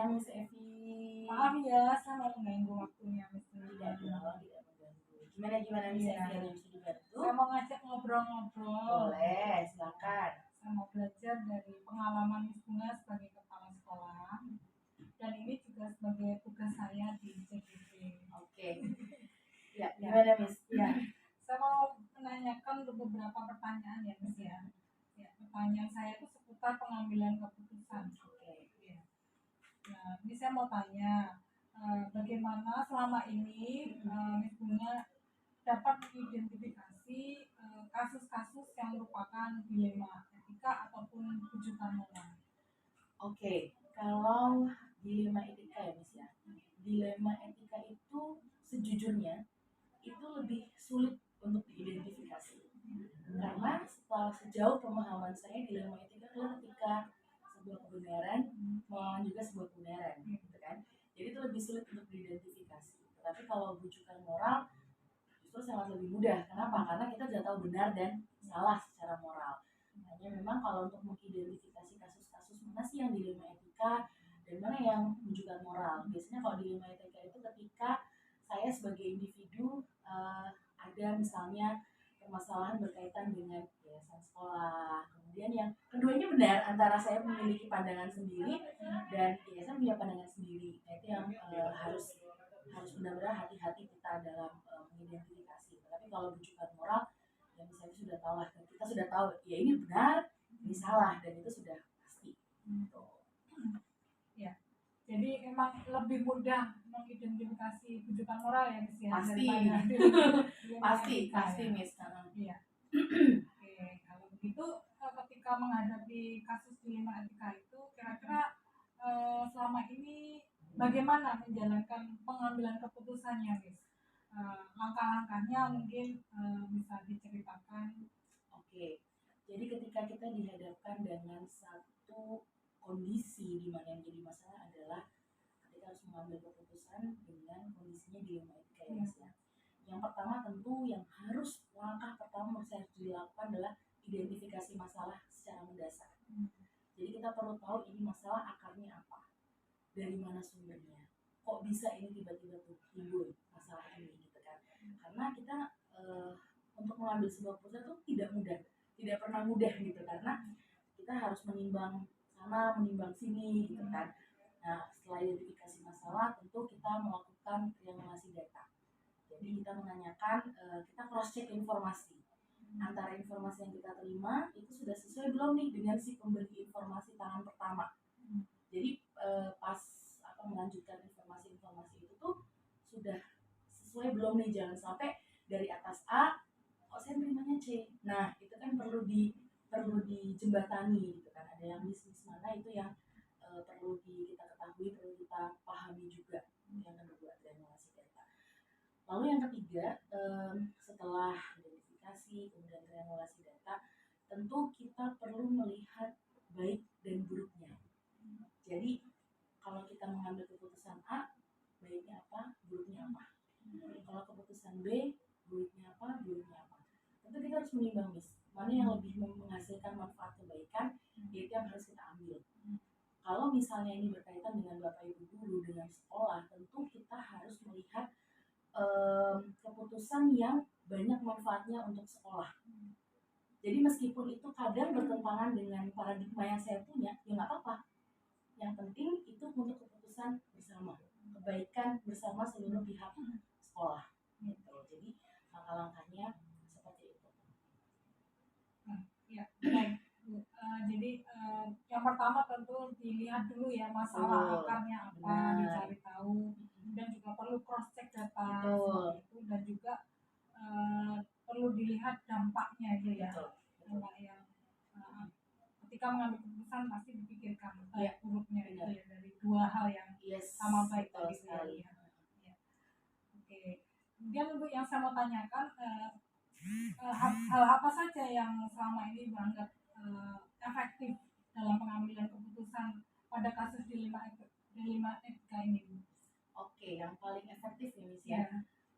siang Miss Evi. Maaf ya, saya mau mengganggu waktunya Miss. Tidak mengganggu. Gimana Miss Evi, ada yang bisa dibantu? Saya mau ngajak ngobrol-ngobrol. Boleh, silakan. Saya mau belajar dari pengalaman Miss Bunga sebagai kepala sekolah, dan ini juga sebagai tugas saya di CGP. Oke. Ya, gimana Miss? Ya, saya mau menanyakan beberapa pertanyaan ya Miss ya. Pertanyaan saya itu seputar pengambilan keputusan. Oke. Ya. Nah, ini saya mau tanya, bagaimana selama ini Miss Bunga dapat mengidentifikasi kasus-kasus yang merupakan dilema etika ataupun rujukan moral. Oke, kalau dilema etika ya Miss ya. Dilema etika itu sejujurnya itu lebih sulit untuk diidentifikasi. Karena sejauh pemahaman saya, dilema etika adalah ketika sebuah kebenaran melawan juga sebuah kebenaran, gitu kan. Jadi itu lebih sulit untuk diidentifikasi. Tapi kalau rujukan moral justru sangat lebih mudah. Kenapa? Karena kita sudah tahu benar dan salah secara moral. Hanya memang kalau untuk mengidentifikasi kasus-kasus mana sih yang dilema etika dan mana yang rujukan moral. Biasanya kalau dilema etika itu ketika saya sebagai individu ada misalnya permasalahan berkaitan dengan yayasan sekolah, kemudian yang keduanya benar antara saya memiliki pandangan sendiri dan yayasan punya pandangan sendiri. Nah, itu yang harus benar-benar hati-hati kita dalam mengidentifikasi. Tapi kalau rujukan moral, ya misalnya sudah tahu lah, kita sudah tahu ya ini benar, ini salah, dan itu sudah pasti. Ya, jadi emang lebih mudah mengidentifikasi rujukan moral ya Miss ya. Pasti Miss. Iya. Oke, kalau begitu ketika menghadapi kasus dilema etika itu kira-kira selama ini bagaimana menjalankan pengambilan keputusannya Miss? Langkah-langkahnya mungkin bisa diceritakan. Oke, jadi ketika kita dihadapkan dengan satu kondisi di mana yang jadi masalah adalah kita harus mengambil keputusan dengan kondisinya dilema etika ya Mas ya. Yang pertama tentu yang langkah pertama harus dilakukan adalah identifikasi masalah secara mendasar. Jadi kita perlu tahu ini masalah akarnya apa, dari mana sumbernya, kok bisa ini tiba-tiba timbul masalah ini gitu kan. Karena kita untuk mengambil sebuah keputusan itu tidak pernah mudah gitu, karena kita harus menimbang sana menimbang sini gitu kan. Nah, setelah identifikasi masalah tentu kita melakukan triangulasi data. Jadi kita menanyakan, kita cross check informasi antara informasi yang kita terima itu sudah sesuai belum nih dengan si pemberi informasi tangan pertama. Jadi pas melanjutkan informasi-informasi itu tuh sudah sesuai belum nih, jangan sampai dari atas A kok saya terimanya C. Nah, itu kan perlu dijembatani gitu kan. Ada yang bisnis mana itu yang perlu kita ketahui, perlu kita pahami juga. Yang kedua, triangulasi data. Lalu yang ketiga, setelah identifikasi kemudian triangulasi data, tentu kita perlu melihat baik dan buruknya. Jadi kalau kita mengambil keputusan A, baiknya apa, buruknya apa. Kalau keputusan B, baiknya apa, buruknya apa. Tentu kita harus menimbang Miss, mana yang lebih menghasilkan manfaat kebaikan, itu yang harus kita ambil. Kalau misalnya ini berkaitan dengan Bapak Ibu guru, dengan sekolah, tentu kita harus melihat keputusan yang banyak manfaatnya untuk sekolah. Jadi meskipun itu kadang bertentangan dengan paradigma yang saya punya, ya nggak apa-apa. Yang penting itu untuk keputusan bersama, kebaikan bersama seluruh pihak sekolah. Gitu. Jadi langkah-langkahnya seperti itu. Ya, baik. Jadi yang pertama tentu dilihat dulu ya masalah akarnya apa, dicari tahu, dan juga perlu cross check data seperti itu, dan juga perlu dilihat dampaknya gitu ya. Dampak yang ketika mengambil keputusan pasti dipikirkan baik buruknya itu ya, dari dua hal yang sama baik tadi sekali. Ya. Oke. Kemudian untuk yang saya mau tanyakan, hal apa saja yang selama ini dianggap efektif dalam pengambilan keputusan pada kasus dilema etika ini? Oke, yang paling efektif ya Miss ya.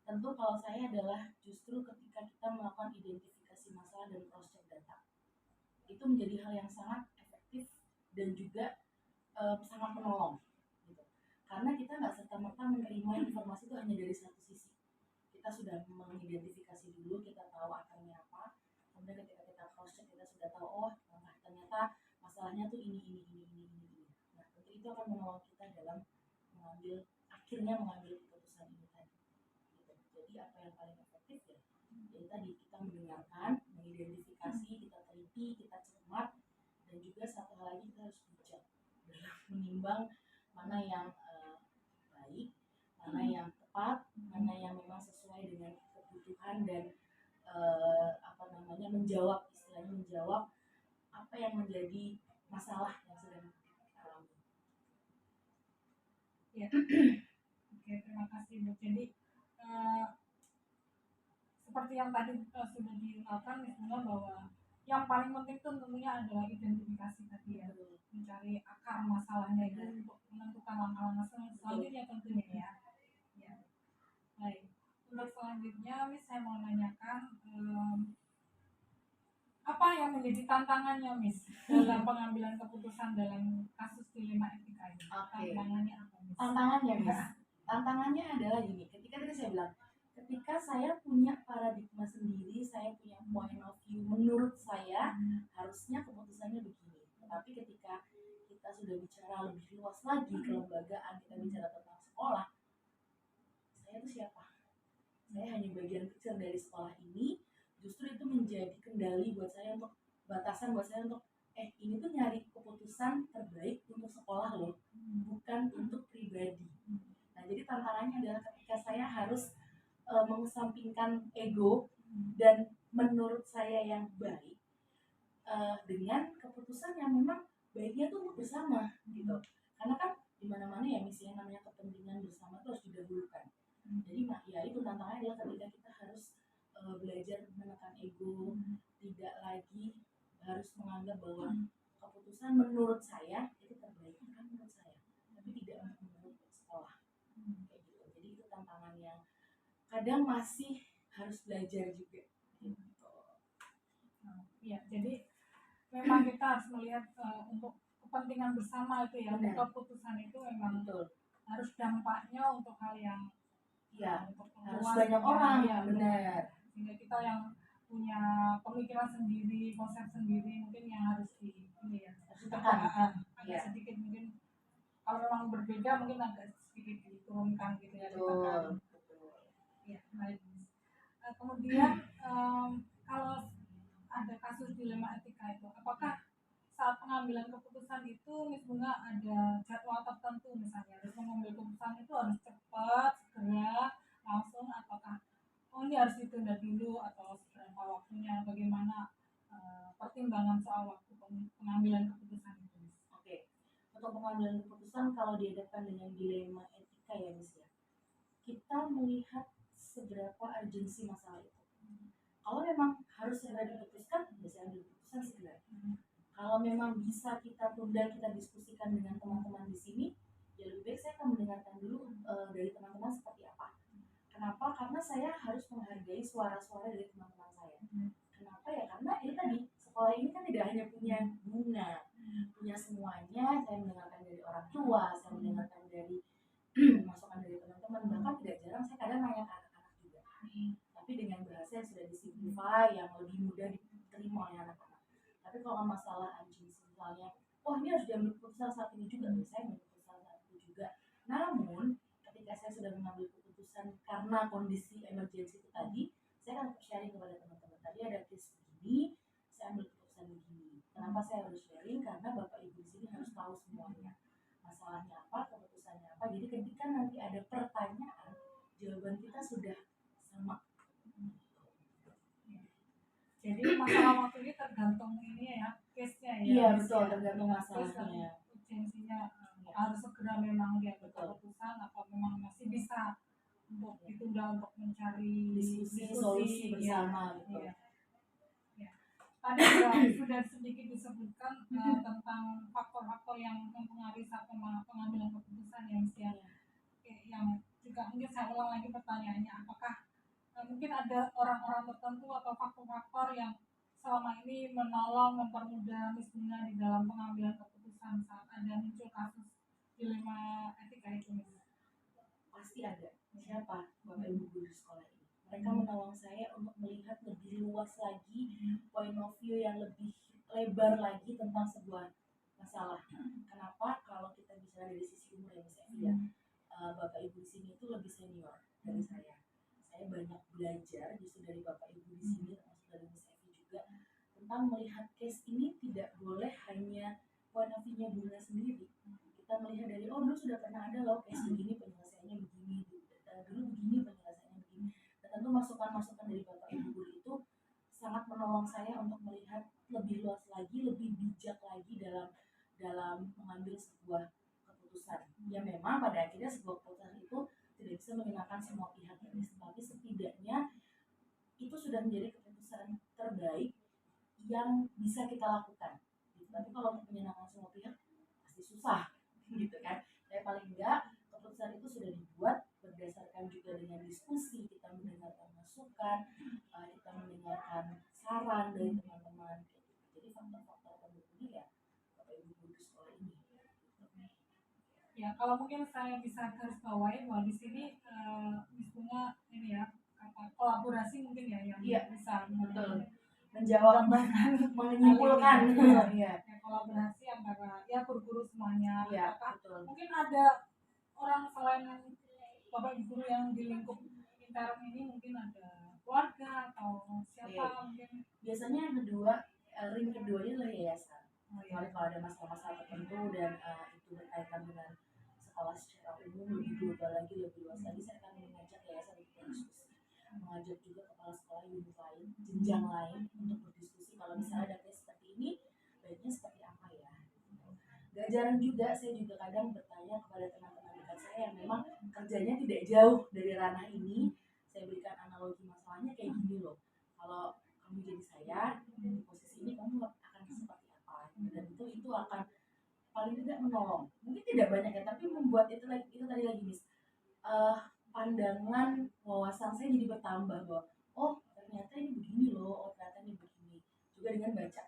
Tentu kalau saya adalah justru ketika kita melakukan identifikasi masalah dan cross check data. Itu menjadi hal yang sangat efektif dan juga sangat menolong gitu. karena kita nggak serta-merta menerima informasi itu hanya dari satu sisi. Kita sudah mengidentifikasi dulu, kita tahu akarnya apa, kemudian ketika kita cross check kita sudah tahu, oh ternyata masalahnya tuh ini. Nah tentu itu akan menolong kita dalam akhirnya mengambil keputusan ini tadi gitu. Jadi apa yang paling efektif ya, jadi tadi kita mendengarkan, mengidentifikasi, kita teliti, kita cermat, dan juga satu hal lagi kita harus bijak dalam menimbang mana yang baik, mana yang tepat, mana yang memang sesuai dengan kebutuhan dan menjawab apa yang menjadi masalah yang sedang dialami. Ya. Oke, terima kasih Bu. Jadi seperti yang tadi sudah dilakukan misalnya bahwa yang paling penting itu tentunya adalah identifikasi tadi ya, mencari akar masalahnya itu untuk menentukan langkah-langkah selanjutnya tentunya ya. Ya. Baik. Untuk selanjutnya, Miss, saya mau menanyakan apa yang menjadi tantangannya, Miss, dalam pengambilan keputusan dalam kasus dilema etika ini? Tantangannya apa, Miss? Tantangannya adalah gini, ketika tadi saya bilang, ketika saya punya paradigma sendiri, saya punya point of view, menurut saya harusnya keputusannya begini. Tetapi ketika kita sudah bicara lebih luas lagi, kelembagaan, kita bicara tentang sekolah, saya itu siapa? Saya hanya bagian kecil dari sekolah ini. Justru itu menjadi kendali buat saya, untuk batasan buat saya untuk ini tuh nyari keputusan terbaik untuk sekolah loh, bukan untuk pribadi. Nah jadi tantangannya adalah ketika saya harus mengesampingkan ego dan menurut saya yang baik dengan keputusan yang memang baiknya tuh untuk bersama gitu. Karena kan dimana-mana ya misalnya namanya kepentingan bersama itu harus didahulukan. Jadi ya itu tantangannya adalah ketika kita harus belajar menekan ego, tidak lagi harus menganggap bahwa keputusan menurut saya itu terbaik, kan menurut saya, tapi tidak menurut sekolah kayak gitu. Jadi itu tantangan yang kadang masih harus belajar juga gitu. Ya, jadi memang kita harus melihat untuk kepentingan bersama itu ya. Benar. Keputusan itu memang harus dampaknya untuk hal yang untuk harus banyak orang ya, benar. Sehingga kita yang punya pemikiran sendiri, konsep sendiri mungkin yang harus ditekan agak sedikit mungkin kalau memang berbeda mungkin agak sedikit diturunkan gitu ya, ditekan. Ya, baik. Kemudian kalau ada kasus dilema etika itu, apakah saat pengambilan keputusan itu Miss Bunga ada jadwal tertentu, misalnya harus mengambil keputusan itu harus cepat, segera, langsung, ataukah ini harus ditunda dulu atau seberapa waktunya, bagaimana pertimbangan soal waktu pengambilan keputusan itu? Oke, untuk pengambilan keputusan kalau dihadapkan dengan dilema etika ya Miss ya, kita melihat seberapa urgensi masalah itu. Kalau memang harus segera diputuskan, bisa ambil keputusan segera. Kalau memang bisa kita tunda, kita diskusikan dengan teman-teman di sini, ya lebih baik saya akan mendengarkan dulu dari teman-teman seperti apa. Kenapa? Karena saya harus menghargai suara-suara dari teman-teman saya. Kenapa ya? Karena ini tadi, sekolah ini kan tidak hanya punya Bunga, punya semuanya. Saya mendengarkan dari orang tua, saya mendengarkan dari masukan dari teman-teman, bahkan tidak jarang saya kadang nanya ke anak-anak juga. Tapi dengan bahasa yang sudah disimplify, yang lebih mudah diterima oleh anak-anak. Tapi kalau masalah urgency misalnya, ini harus diambil keputusan saat ini juga, saya ambil keputusan saat itu juga. Namun ketika saya sudah mengambil keputusan karena kondisi emergency itu tadi, saya akan sharing kepada teman-teman. Tadi ada case begini, saya ambil keputusan begini. Kenapa saya harus sharing? Karena bapak ibu di sini harus tahu semuanya, masalahnya apa, keputusannya apa. Jadi ketika nanti ada pertanyaan, jawaban kita sudah sama. Jadi masalah waktu ini tergantung ini ya, case-nya ya. Iya betul, tergantung masalahnya. Urgensinya harus segera memang diambil keputusan atau memang masih bisa untuk ditunda untuk mencari diskusi solusi bersama gitu. Ya. Tadi sudah sedikit disebutkan tentang faktor-faktor yang mempengaruhi saat pengambilan keputusan yang juga mungkin saya ulang lagi pertanyaannya, apakah mungkin ada orang-orang tertentu atau faktor-faktor yang selama ini menolong, mempermudah Miss Bunga di dalam pengambilan keputusan saat ada muncul kasus dilema etika itu? Pasti ada. Siapa? Bapak Ibu guru di sekolah ini. Mereka menolong saya untuk melihat lebih luas lagi, point of view yang lebih lebar lagi tentang sebuah masalah. Kenapa? Kalau kita bicara dari sisi umur ya Miss Evi ya, Bapak Ibu di sini itu lebih senior dari saya. Saya banyak belajar justru dari Bapak Ibu di sini, termasuk dari Miss Evi juga, tentang melihat case ini tidak boleh hanya point of view-nya Bunda sendiri. Kita melihat dari, oh dulu sudah pernah ada loh case begini, penyelesaiannya begini, dulu begini, penyelesaiannya begini. Dan tentu masukan-masukan dari Bapak Ibu guru itu sangat menolong saya untuk melihat lebih luas lagi, lebih bijak lagi dalam dalam mengambil sebuah keputusan. Ya memang pada akhirnya sebuah keputusan itu tidak bisa mengenakan semua pihak, tapi setidaknya itu sudah menjadi keputusan terbaik yang bisa kita lakukan. Tapi kalau untuk menyenangkan semua pihak pasti susah, gitu kan. Tapi paling enggak keputusan itu sudah dibuat berdasarkan juga dengan diskusi, kita mendengarkan masukan, kita mendengarkan saran dari teman-teman. Jadi faktor-faktor pendukungnya ya Bapak Ibu guru sekolah ini. Ya, kalau mungkin saya bisa garis bawahi bahwa di sini Miss Bunga ini ya kata kolaborasi mungkin ya yang bisa betul menjawab menyimpulkan ya, kolaborasi antara ya guru-guru semuanya. Ya, mungkin ada orang selain Bapak Ibu guru yang di lingkup intern ini, mungkin ada keluarga atau siapa mungkin. Biasanya yang kedua, ring keduanya adalah yayasan. Kalau ada masalah-masalah tertentu dan itu berkaitan dengan sekolah secara umum lebih global lagi, lebih luas lagi, saya akan mengajak yayasan untuk berdiskusi, mengajak juga kepala sekolah unit lain, jenjang lain untuk berdiskusi kalau misalnya ada case seperti ini, baiknya seperti apa ya. Gak jarang juga saya juga kadang bertanya kepada teman-teman dekat saya yang memang kerjanya tidak jauh dari ranah ini. Saya berikan analogi masalahnya kayak gini loh, kalau kamu jadi saya di posisi ini kamu akan seperti apa, dan itu akan paling tidak menolong, mungkin tidak banyak ya, tapi membuat itu tadi lagi Miss, pandangan wawasan saya jadi bertambah bahwa oh ternyata ini begini loh, oh ternyata ini begini, juga dengan baca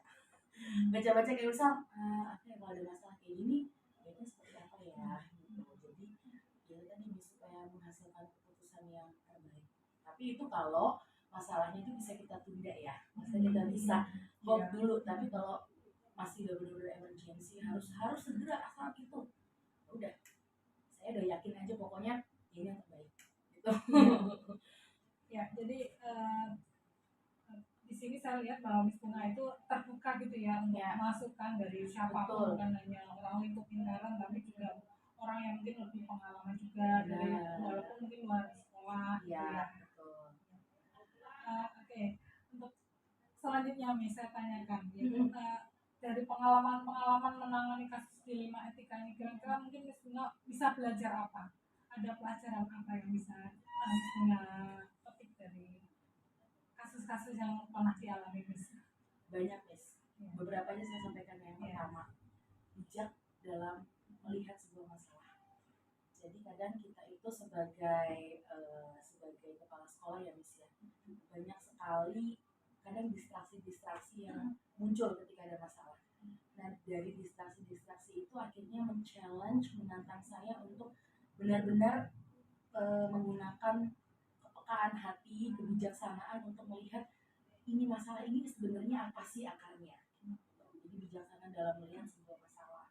kayak misal apa ya, kalau ada masalah kayak gini baiknya seperti apa ya gitu. Jadi ya tadi supaya menghasilkan keputusan yang terbaik. Tapi itu kalau masalahnya itu bisa kita tunda ya, maksudnya kita bisa hold dulu. Tapi kalau masih benar-benar emergency harus segera asal itu, udah saya udah yakin aja pokoknya ini yang terbaik gitu. Ya, jadi di sini saya lihat bahwa Miss Bunga itu terbuka gitu ya untuk masukan dari siapapun, bukan hanya orang lingkup intern tapi juga orang yang mungkin lebih pengalaman juga dari walaupun mungkin luar sekolah gitu ya. Oke. Untuk selanjutnya Miss saya tanyakan yaitu dari pengalaman menangani kasus dilema etika ini, kira-kira mungkin Miss Bunga bisa belajar apa? Ada pelajaran apa yang bisa Miss Bunga petik dari kasus-kasus yang pernah dialami Miss? Banyak Miss. Beberapa aja saya sampaikan. Yang pertama, bijak dalam melihat sebuah masalah. Jadi kadang kita itu sebagai kepala sekolah ya Miss ya, banyak sekali kadang distraksi yang muncul ketika ada masalah. Nah dari distraksi itu akhirnya menantang saya untuk benar-benar menggunakan kepekaan hati, kebijaksanaan untuk melihat ini masalah ini sebenarnya apa sih akarnya. Jadi bijaksana dalam melihat sebuah masalah.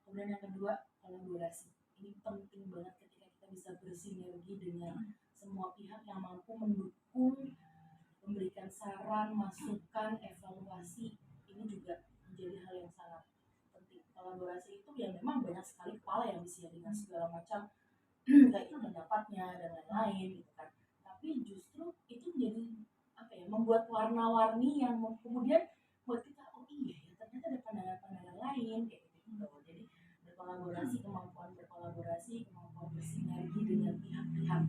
Kemudian yang kedua, kolaborasi. Ini penting banget ketika kita bisa bersinergi dengan semua pihak yang mampu mendukung, memberikan saran, masukan, evaluasi. Ini juga menjadi hal yang sangat penting. Kolaborasi itu ya memang banyak sekali kepala yang bisa dengan segala macam kayak itu pendapatnya dan lain-lain gitu kan. Tapi justru itu menjadi apa ya, membuat warna-warni yang kemudian buat kita oh iya ya ternyata ada pandangan-pandangan lain kayak gitu. Jadi kemampuan berkolaborasi, kemampuan bersinergi dengan pihak-pihak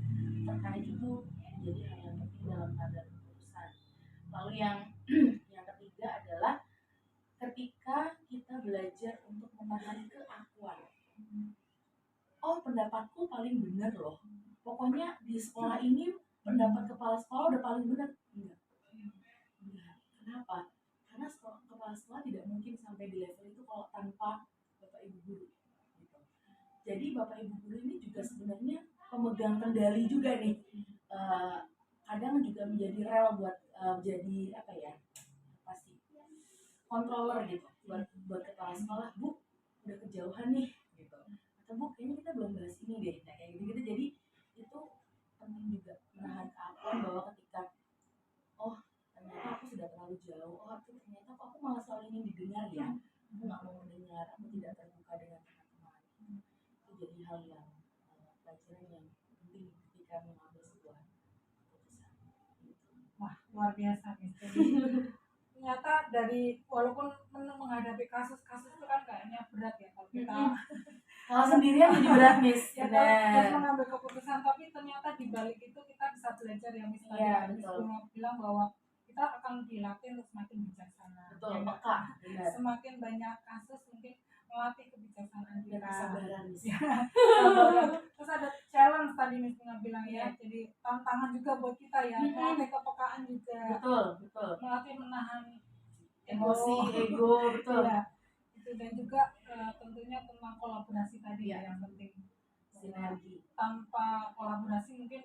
terkait itu menjadi hal yang penting dalam pengambilan keputusan. Lalu yang ketiga adalah ketika kita belajar untuk memahami keakuan. Oh pendapatku paling benar loh, pokoknya di sekolah ini pendapat kepala sekolah udah paling benar. Enggak. Kenapa? Karena kepala sekolah tidak mungkin sampai di level itu kalau tanpa bapak ibu guru gitu. Jadi bapak ibu guru ini juga sebenarnya pemegang kendali juga nih. Kadang juga menjadi rel buat jadi apa ya, pasti controller gitu buat kepala sekolah. Bu, udah kejauhan nih gitu, atau Bu kayaknya kita belum bahas ini deh. Nah kayak gitu-gitu. Jadi itu penting juga menahan keakuan bahwa ketika oh ternyata aku sudah terlalu jauh, oh ternyata aku malah selalu ingin didengar ya, aku nggak mau mendengar, aku tidak terbuka dengan teman-teman. Itu jadi hal yang pelajaran yang penting ketika mengambil sebuah keputusan gitu. Wah, luar biasa nih. Jadi ternyata dari walaupun menghadapi kasus-kasus itu kan kayaknya berat ya kalau kita kalau sendirian jadi berat Miss. Ya, harus mengambil keputusan, tapi ternyata di balik itu kita bisa belajar ya Miss. Iya, Miss bilang bahwa kita akan dilatih untuk semakin bijaksana. Betul, ya, peka. Semakin banyak kasus mungkin melatih kebijaksanaan kita. Kesabaran Miss. Terus ada challenge tadi Miss bilang ya, jadi tantangan juga buat kita ya, melatih kepekaan juga. Betul. Melatih menahan emosi, ego, betul. Ya, itu dan juga tentunya tentang kolaborasi tadi ya yang penting. Sinergi. Tanpa kolaborasi mungkin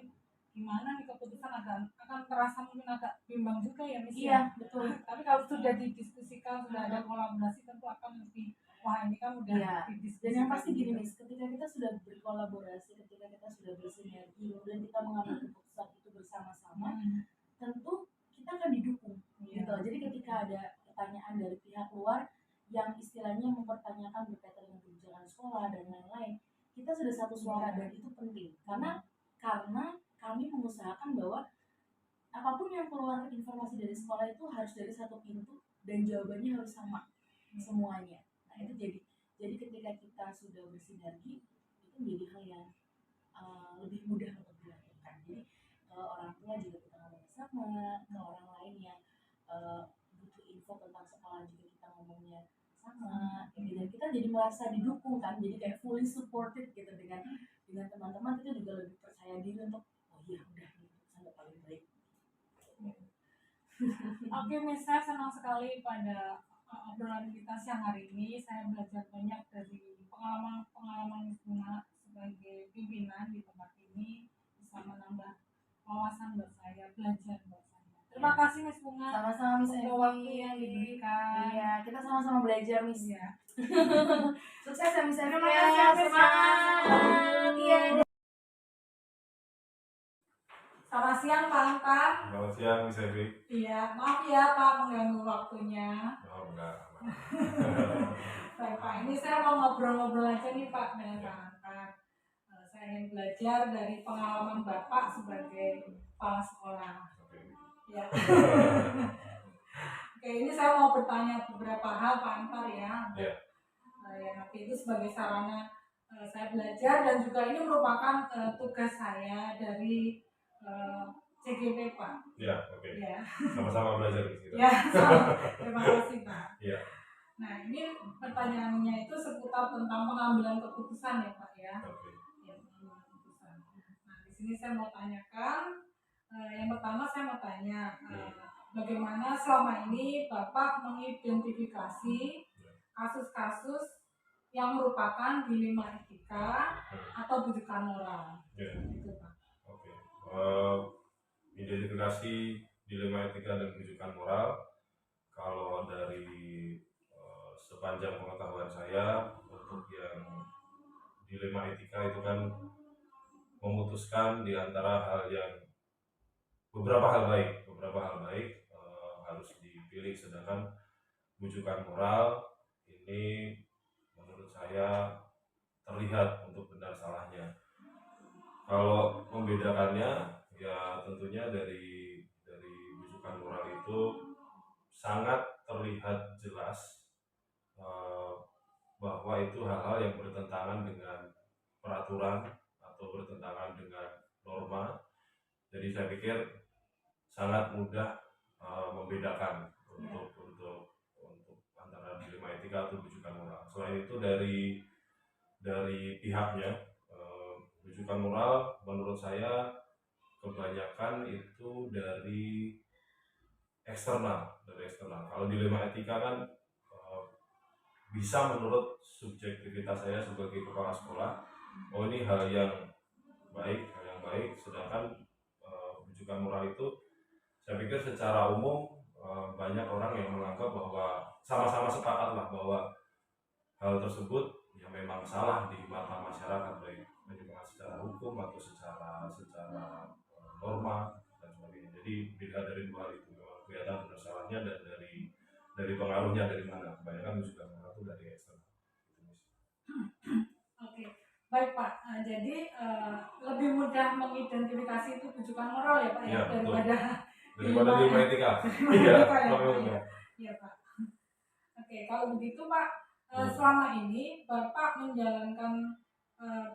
gimana nih keputusan akan terasa mungkin agak bimbang juga ya Miss. Iya, betul. Tapi kalau sudah didiskusikan, sudah ada kolaborasi tentu akan lebih wah ini kan udah didiskusikan. Dan yang pasti gini Miss, ketika kita sudah berkolaborasi, ketika kita sudah bersinergi, dan kita mengambil keputusan itu bersama-sama, tentu kita akan didukung gitu. Jadi ketika ada pertanyaan dari pihak luar yang istilahnya mempertanyakan berkaitan dengan kebijakan sekolah dan lain-lain, kita sudah satu suara dan itu penting karena kami mengusahakan bahwa apapun yang keluar informasi dari sekolah itu harus dari satu pintu dan jawabannya harus sama semuanya. Nah itu jadi ketika kita sudah bersinergi itu menjadi hal yang lebih mudah untuk dilakukan. Jadi orang tua juga kita ngomong sama, ke orang lain yang butuh info tentang sekolah juga kita ngomongnya sama, dan kita jadi merasa didukung kan, jadi kayak fully supported gitu dengan teman-teman. Kita juga lebih percaya diri untuk oh iya udah ini keputusan paling baik. Oke Miss, saya senang sekali pada obrolan kita siang hari ini. Saya belajar banyak dari pengalaman Miss Bunga sebagai pimpinan di tempat ini, bisa menambah wawasan buat saya, belajar buat saya. Terima kasih Miss Bunga. Sama-sama Miss Evi. Waktu yang diberikan. Iya, kita sama-sama belajar Miss. Iya. Sukses ya Miss Evi. Terima kasih. Semangat. Iya. Selamat siang Pak Angkat. Selamat siang Miss Evi. Iya, maaf ya Pak mengganggu waktunya. Oh enggak. Baik Pak, ini saya mau ngobrol-ngobrol aja nih Pak dengan Pak Angkat. Saya ingin belajar dari pengalaman Bapak sebagai kepala sekolah. Ya. Oke, ini saya mau bertanya beberapa hal Pak Angkat ya. Ya. Ya nanti itu sebagai sarana saya belajar dan juga ini merupakan tugas saya dari CGP Pak. Ya, oke. Ya. Sama-sama belajar di sini. Ya, sama. Terima kasih Pak. Ya. Nah, ini pertanyaannya itu seputar tentang pengambilan keputusan ya Pak ya. Oke. Ya, pengambilan keputusan. Nah, di sini saya mau tanyakan, yang pertama saya mau tanya, bagaimana selama ini Bapak mengidentifikasi kasus-kasus yang merupakan dilema etika atau bujukan moral? Ya. Gitu Pak. Oke. Identifikasi dilema etika dan bujukan moral, kalau dari sepanjang pengetahuan saya, untuk yang dilema etika itu kan memutuskan di antara hal yang beberapa hal baik harus dipilih, sedangkan bujukan moral ini menurut saya terlihat untuk benar salahnya. Kalau membedakannya ya tentunya dari bujukan moral itu sangat terlihat jelas bahwa itu hal-hal yang bertentangan dengan peraturan atau bertentangan dengan norma. Jadi saya pikir sangat mudah membedakan untuk antara dilema etika atau bujukan moral. Selain itu dari pihaknya, bujukan moral menurut saya kebanyakan itu dari eksternal. Kalau dilema etika kan bisa menurut subjektivitas saya sebagai kepala sekolah oh ini hal yang baik, sedangkan rujukan moral itu saya pikir secara umum banyak orang yang menganggap bahwa sama-sama sepakat lah bahwa hal tersebut ya memang salah di mata masyarakat, baik secara hukum atau secara norma dan sebagainya. Jadi dilihat dari dua hal itu memang kelihatan bersalahnya, dan dari pengaruhnya dari mana, kebanyakan juga mengaruh dari eksternal. Oke, baik Pak. Jadi lebih mudah mengidentifikasi itu rujukan moral ya Pak ya, Iya, daripada dilema etika. Iya, Iya. iya Pak. Oke, kalau begitu Pak, Hmm. selama ini Bapak menjalankan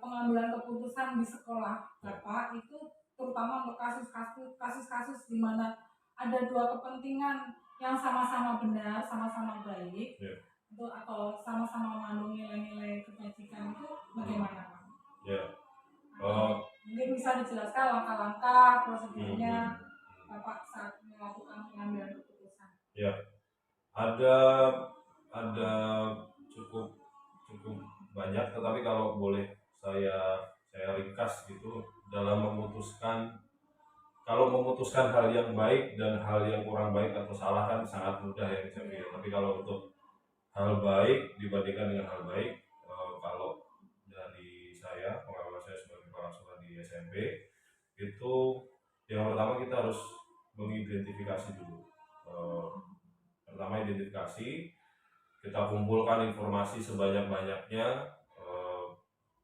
pengambilan keputusan di sekolah Bapak itu terutama untuk kasus-kasus di mana ada dua kepentingan yang sama-sama benar, sama-sama baik, atau sama-sama mengandung nilai-nilai kebajikan, itu bagaimana Pak? Ya. Mungkin bisa dijelaskan langkah-langkah prosedurnya Bapak saat melakukan pengambilan keputusan. Ya, ada cukup banyak, tetapi kalau boleh saya ringkas gitu, dalam memutuskan hal yang baik dan hal yang kurang baik atau salah kan sangat mudah ya saya pikir. Tapi kalau untuk hal baik dibandingkan dengan hal baik, kalau dari pengalaman saya sebagai kepala sekolah di SMP itu, yang pertama kita harus mengidentifikasi dulu. Pertama identifikasi, kita kumpulkan informasi sebanyak-banyaknya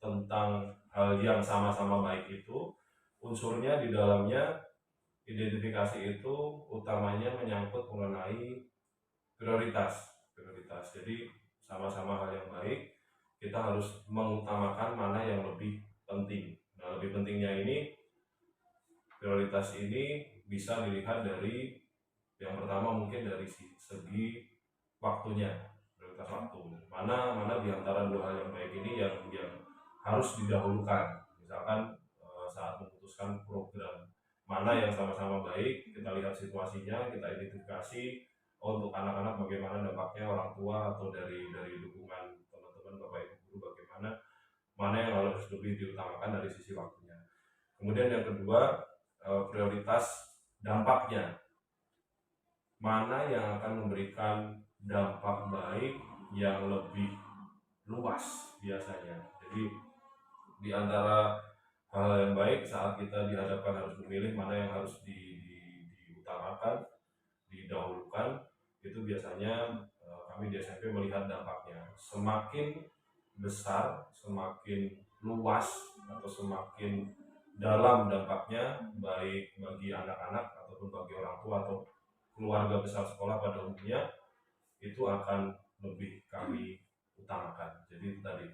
tentang hal yang sama-sama baik itu. Unsurnya di dalamnya identifikasi itu utamanya menyangkut mengenai prioritas. Jadi sama-sama hal yang baik, kita harus mengutamakan mana yang lebih penting. Nah, lebih pentingnya ini, prioritas ini bisa dilihat dari yang pertama mungkin dari segi waktunya, prioritas waktu. Mana di antara dua hal yang baik ini yang harus didahulukan. Misalkan saat memutuskan program mana yang sama-sama baik, kita lihat situasinya, kita identifikasi untuk anak-anak bagaimana dampaknya, orang tua atau dari dukungan teman-teman bapak ibu guru bagaimana, mana yang harus lebih diutamakan dari sisi waktunya. Kemudian yang kedua, prioritas dampaknya, mana yang akan memberikan dampak baik yang lebih luas biasanya. Jadi di antara hal yang baik saat kita dihadapkan harus memilih mana yang harus diutamakan, didahulukan, itu biasanya kami di SMP melihat dampaknya. Semakin besar, semakin luas, atau semakin dalam dampaknya, baik bagi anak-anak ataupun bagi orang tua atau keluarga besar sekolah pada umumnya, itu akan lebih kami utamakan. Jadi tadi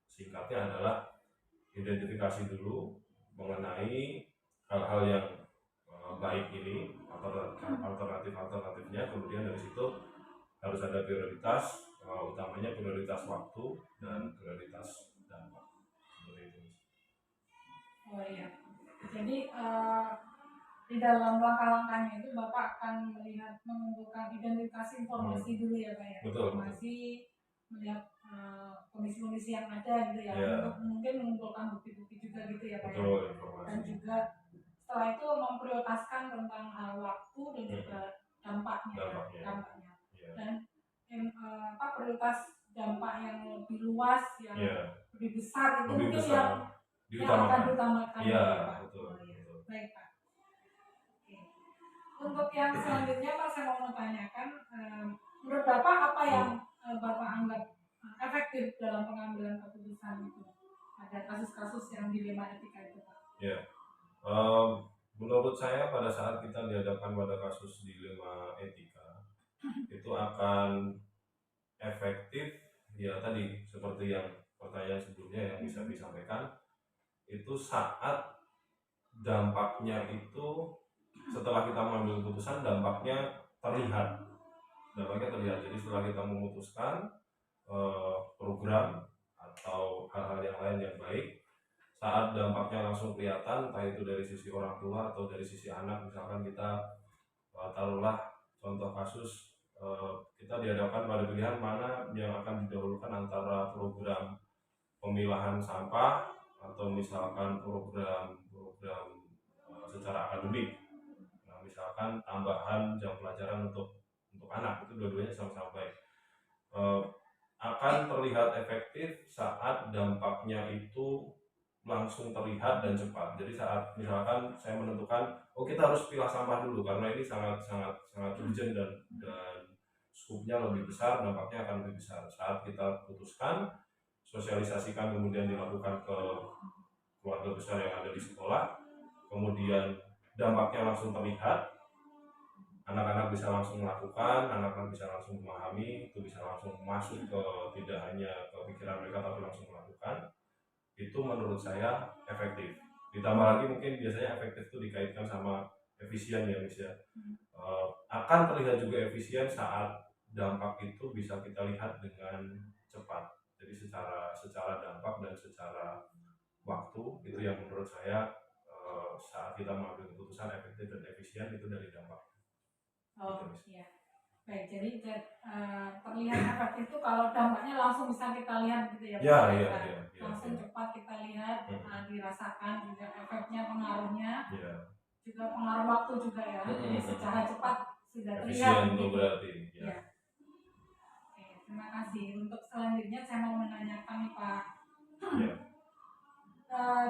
singkatnya adalah identifikasi dulu mengenai hal-hal yang baik ini, alternatifnya, kemudian dari situ harus ada prioritas, utamanya prioritas waktu dan prioritas dampak. Seperti itu. Oh iya, jadi di dalam langkah-langkahnya itu Bapak akan mengumpulkan identifikasi informasi dulu ya Pak ya. Informasi, melihat kondisi-kondisi yang ada gitu ya, untuk mungkin mengumpulkan bukti-bukti juga gitu ya Pak ya. Dan juga setelah itu memprioritaskan tentang waktu dan juga dampaknya. Dan prioritas dampak yang lebih luas, yang lebih besar itu mungkin yang akan diutamakan. Iya, betul. Baik Pak. Oke. Untuk yang selanjutnya Pak, saya mau tanyakan, menurut Bapak apa yang Bapak anggap efektif dalam pengambilan keputusan itu? Ada kasus-kasus yang dilema etika itu Pak? Ya, menurut saya pada saat kita dihadapkan pada kasus dilema etika, itu akan efektif ya tadi seperti yang pertanyaan sebelumnya yang bisa disampaikan, itu saat dampaknya itu, setelah kita mengambil keputusan dampaknya terlihat. Jadi setelah kita memutuskan program atau hal-hal yang lain yang baik, saat dampaknya langsung kelihatan, entah itu dari sisi orang tua atau dari sisi anak. Misalkan kita taruhlah contoh kasus, kita dihadapkan pada pilihan mana yang akan didahulukan antara program pemilahan sampah atau misalkan program-program secara akademik. Nah, misalkan tambahan jam pelajaran untuk anak, itu dua-duanya sama-sama baik. Akan terlihat efektif saat dampaknya itu langsung terlihat dan cepat. Jadi saat misalkan saya menentukan, kita harus pilah sampah dulu karena ini sangat urgent dan skupnya lebih besar, dampaknya akan lebih besar. Saat kita putuskan, sosialisasikan, kemudian dilakukan ke keluarga besar yang ada di sekolah, kemudian dampaknya langsung terlihat, anak-anak bisa langsung melakukan, anak-anak bisa langsung memahami, itu bisa langsung masuk ke tidak hanya ke pikiran mereka tapi langsung melakukan. Itu menurut saya efektif. Ditambah lagi mungkin biasanya efektif itu dikaitkan sama efisien ya Miss ya. Akan terlihat juga efisien saat dampak itu bisa kita lihat dengan cepat. Jadi secara dampak dan secara waktu itu yang menurut saya saat kita mengambil keputusan efektif dan efisien itu dari dampak. Iya. Baik, jadi terlihat efektif itu kalau dampaknya langsung bisa kita lihat gitu ya Pak. Iya. Langsung cepat kita lihat, dirasakan juga efeknya, pengaruhnya. Iya. Juga pengaruh waktu juga ya. Jadi secara cepat sudah terlihat. Efisien itu berarti. Ya. Oke, terima kasih. Untuk selanjutnya saya mau menanyakan nih Pak. Iya.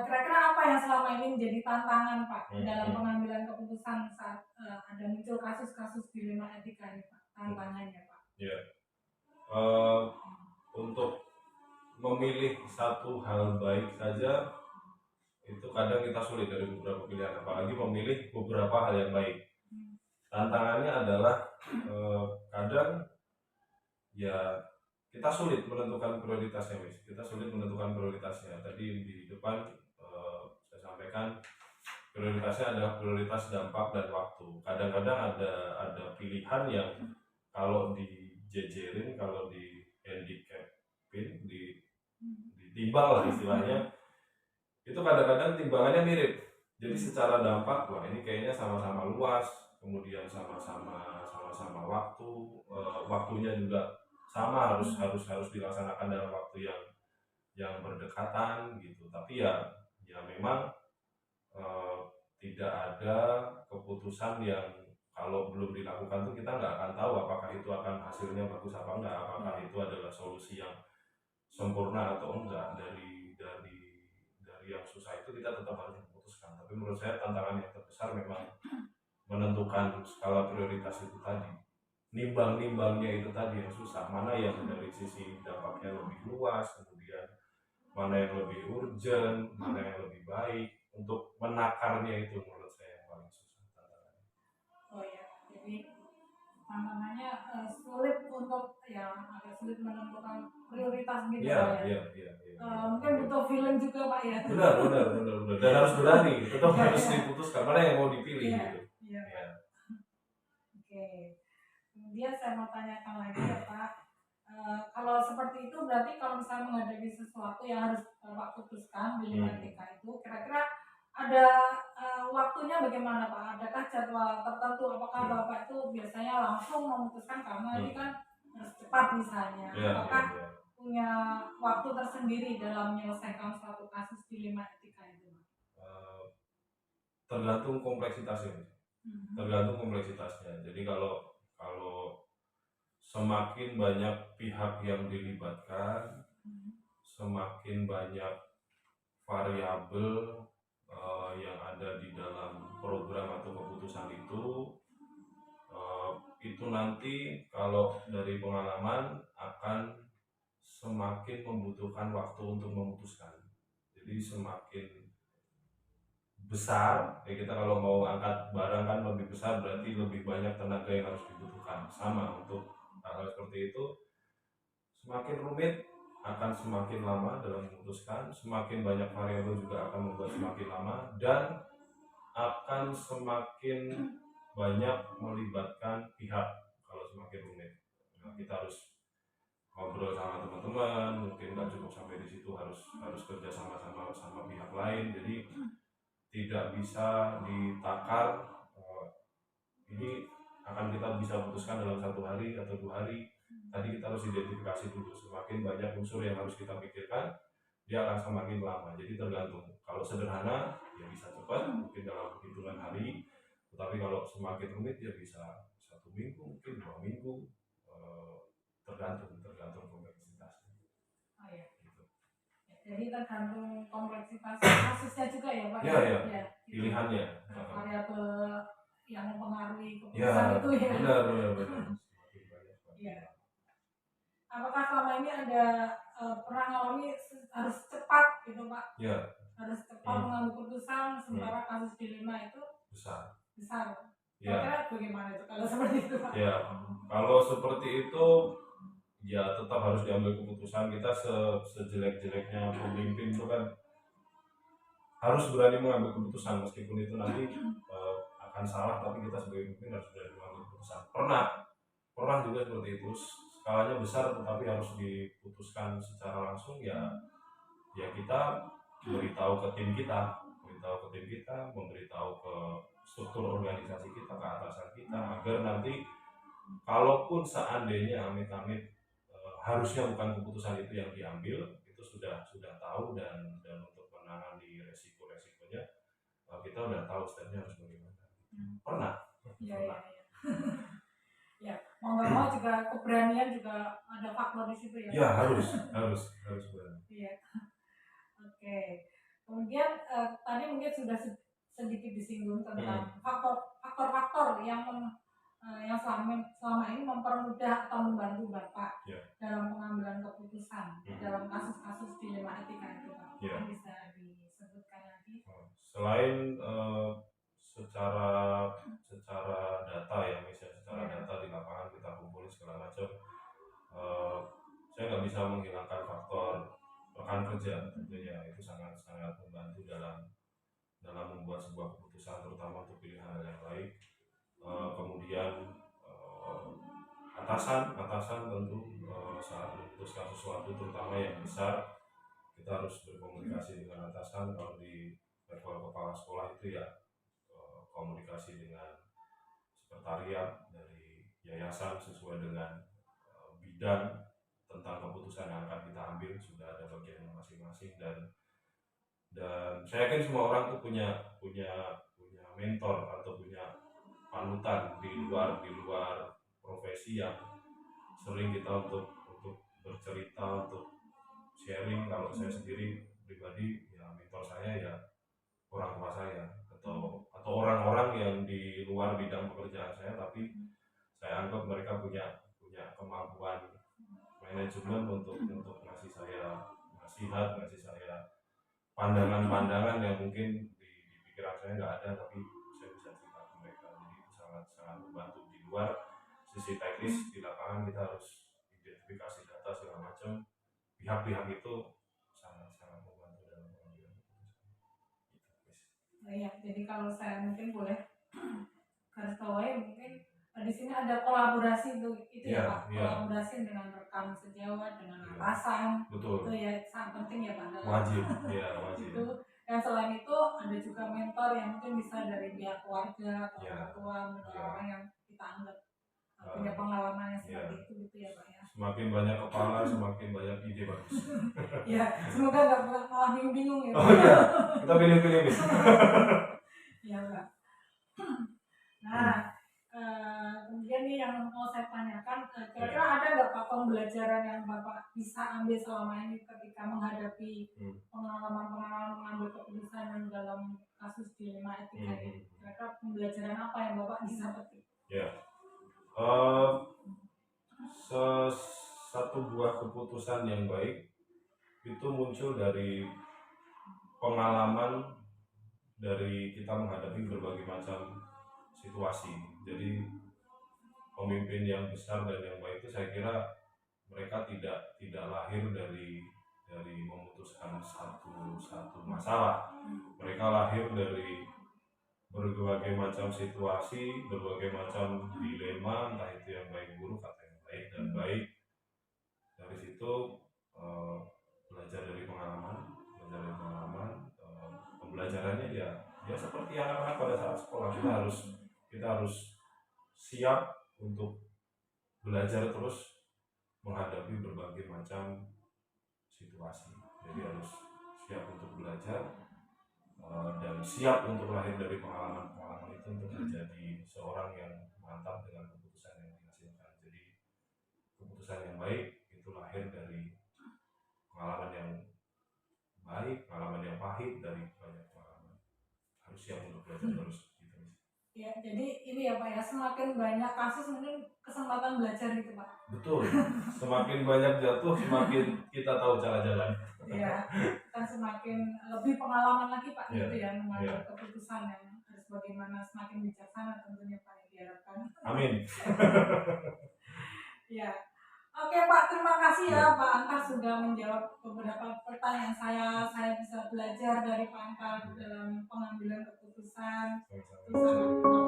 Kira-kira apa yang selama ini menjadi tantangan Pak dalam pengambilan keputusan saat ada muncul kasus-kasus dilema etika ini Pak, tantangannya Pak? Ya, untuk memilih satu hal baik saja itu kadang kita sulit dari beberapa pilihan, apalagi memilih beberapa hal yang baik. Tantangannya adalah kadang ya kita sulit menentukan prioritasnya, Miss. Kita sulit menentukan prioritasnya. Tadi di depan saya sampaikan prioritasnya adalah prioritas dampak dan waktu. Kadang-kadang ada pilihan yang kalau dijejerin, kalau di handicapin, ditimbang lah istilahnya, itu kadang-kadang timbangannya mirip. Jadi secara dampak, wah ini kayaknya sama-sama luas, kemudian sama-sama waktunya juga sama, harus dilaksanakan dalam waktu yang berdekatan gitu. Tapi ya memang tidak ada keputusan yang kalau belum dilakukan tuh kita nggak akan tahu apakah itu akan hasilnya bagus apa enggak, apakah itu adalah solusi yang sempurna atau enggak. Dari yang susah itu kita tetap harus memutuskan. Tapi menurut saya tantangan yang terbesar memang menentukan skala prioritas itu tadi. Nimbang-nimbangnya itu tadi yang susah, mana yang dari sisi dampaknya lebih luas, kemudian mana yang lebih urgent, mana yang lebih baik, untuk menakarnya itu menurut saya yang paling susah tantangannya. Oh ya, jadi tantangannya sulit untuk agak sulit menentukan prioritas gitu ya. Iya. Mungkin butuh feeling juga Pak ya. Benar. Dan harus berani, tetap harus diputuskan mana yang mau dipilih gitu. Iya. Oke. Kemudian saya mau tanyakan lagi ya Pak. Kalau seperti itu berarti kalau misalnya menghadapi sesuatu yang harus Bapak putuskan dilema etika itu, kira-kira ada waktunya bagaimana Pak? Adakah jadwal tertentu? Apakah Bapak itu biasanya langsung memutuskan karena ini kan harus cepat misalnya? Apakah punya waktu tersendiri dalam menyelesaikan suatu kasus dilema etika itu? Tergantung kompleksitasnya. Jadi kalau semakin banyak pihak yang dilibatkan, semakin banyak variabel yang ada di dalam program atau keputusan itu nanti kalau dari pengalaman akan semakin membutuhkan waktu untuk memutuskan. Jadi semakin besar, kita kalau mau angkat barang kan lebih besar, berarti lebih banyak tenaga yang harus dibutuhkan. Sama untuk hal seperti itu, semakin rumit akan semakin lama dalam memutuskan, semakin banyak variabel juga akan membuat semakin lama, dan akan semakin banyak melibatkan pihak kalau semakin rumit. Nah, kita harus ngobrol sama teman-teman, mungkin nggak cukup sampai di situ, harus kerja sama pihak lain. Jadi tidak bisa ditakar ini akan kita bisa putuskan dalam 1 hari atau 2 hari. Tadi kita harus identifikasi dulu, semakin banyak unsur yang harus kita pikirkan, dia akan semakin lama. Jadi tergantung. Kalau sederhana ya bisa cepat, mungkin dalam hitungan hari. Tetapi kalau semakin rumit ya bisa 1 minggu, mungkin 2 minggu, tergantung kompleksitasnya. Oh, ya. Gitu. Jadi tergantung kompleksitas kasusnya juga ya Pak. Ya, ya. Pilihannya. Variabel yang mempengaruhi keputusan Ya, itu ya. benar. Ya. Apakah selama ini ada pernah ngalami harus cepat gitu Pak? Ya. Harus cepat mengambil keputusan, sementara kasus dilema itu besar. Ya. Kira-kira bagaimana itu kalau seperti itu Pak? Ya, kalau seperti itu ya tetap harus diambil keputusan. Kita sejelek-jeleknya pemimpin itu kan harus berani mengambil keputusan, meskipun itu nanti akan salah, tapi kita sebagai pemimpin harus berani mengambil keputusan. Pernah juga seperti itu, skalanya besar tetapi harus diputuskan secara langsung. Ya kita beritahu ke tim kita, memberitahu ke struktur organisasi kita, ke atasan kita, agar nanti kalaupun seandainya amit-amit harusnya bukan keputusan itu yang diambil, itu sudah tahu, dan untuk menangani resiko-resikonya kita udah tahu stepnya harus bagaimana. Pernah. Ya. Ya, mau nggak mau juga keberanian juga ada faktor di situ ya. Ya, harus berani. Iya. Oke. Kemudian tadi mungkin sudah sedikit disinggung tentang faktor-faktor yang selama ini mempermudah atau membantu Bapak dalam pengambilan keputusan dalam kasus-kasus dilema etika itu Pak. Bisa disebutkan lagi? Selain secara data ya, misalnya secara data di lapangan kita kumpulin segala macam, saya nggak bisa menghilangkan faktor rekan kerja. Tentunya itu sangat membantu dalam membuat sebuah keputusan, terutama untuk pilihan yang baik. Kemudian atasan tentu saat memutuskan sesuatu, terutama yang besar, kita harus berkomunikasi dengan atasan. Kalau di level kepala sekolah itu ya komunikasi dengan sekretariat dari yayasan sesuai dengan bidang tentang keputusan yang akan kita ambil, sudah ada bagiannya masing-masing. Dan saya yakin semua orang tuh punya mentor atau punya panutan di luar profesi yang sering kita untuk bercerita, untuk sharing. Kalau saya sendiri pribadi ya mentor saya ya orang tua saya atau orang-orang yang di luar bidang pekerjaan saya, tapi saya anggap mereka punya kemampuan manajemen untuk ngasih saya nasihat, ngasih saya pandangan-pandangan yang mungkin di pikiran saya nggak ada, tapi saya bisa cerita ke mereka. Jadi itu sangat membantu. Di luar sisi teknis, di lapangan kita harus identifikasi data segala macam. Pihak-pihak itu sangat membantu dalam pengambilan keputusan. Ya, jadi kalau saya mungkin boleh garis bawahi, mungkin di sini ada kolaborasi itu ya Pak, kolaborasi dengan rekan sejawat, dengan atasan. Betul. Itu ya sangat penting ya Pak. Wajib. Itu. Dan selain itu ada juga mentor yang mungkin bisa dari pihak keluarga atau orang tua, orang yang kita anggap punya pengalaman yang seperti itu gitu ya Pak ya. Semakin banyak kepala, semakin banyak ide bagus. Ya, semoga nggak malah bingung ya. Oh iya, kita pilih-pilih nih. Iya Pak. Nah, kemudian nih yang mau saya tanyakan, kira-kira ada nggak Pak pembelajaran yang Bapak bisa ambil selama ini ketika menghadapi pengalaman mengambil keputusan dalam kasus dilema etika ini? Kira-kira pembelajaran apa yang Bapak bisa petik? Ya, satu buah keputusan yang baik itu muncul dari pengalaman dari kita menghadapi berbagai macam situasi. Jadi pemimpin yang besar dan yang baik itu saya kira mereka tidak lahir dari memutuskan satu masalah. Mereka lahir dari berbagai macam situasi, berbagai macam dilema, entah itu yang baik buruk atau yang baik dan baik. Dari situ belajar dari pengalaman. Pembelajarannya ya seperti anak-anak pada saat sekolah, kita harus siap untuk belajar terus menghadapi berbagai macam situasi. Jadi harus siap untuk belajar dan siap untuk lahir dari pengalaman-pengalaman itu untuk menjadi seorang yang mantap dengan keputusan yang dihasilkan. Jadi keputusan yang baik itu lahir dari pengalaman yang baik, pengalaman yang pahit, dari banyak pengalaman. Harus siap untuk belajar terus gitu. Ya, jadi ini ya Pak ya, semakin banyak kasus mungkin kesempatan belajar gitu Pak. Betul. Semakin banyak jatuh, semakin kita tahu cara jalan. Iya, kita semakin lebih pengalaman lagi Pak Iya, gitu ya mengambil iya. keputusan yang harus bagaimana, semakin bijaksana tentunya Pak yang diharapkan. Amin. Ya. Oke Pak, terima kasih ya Ya. Pak Antar sudah menjawab beberapa pertanyaan saya. Saya bisa belajar dari Pak Antar dalam pengambilan keputusan. Sama-sama. Itu sangat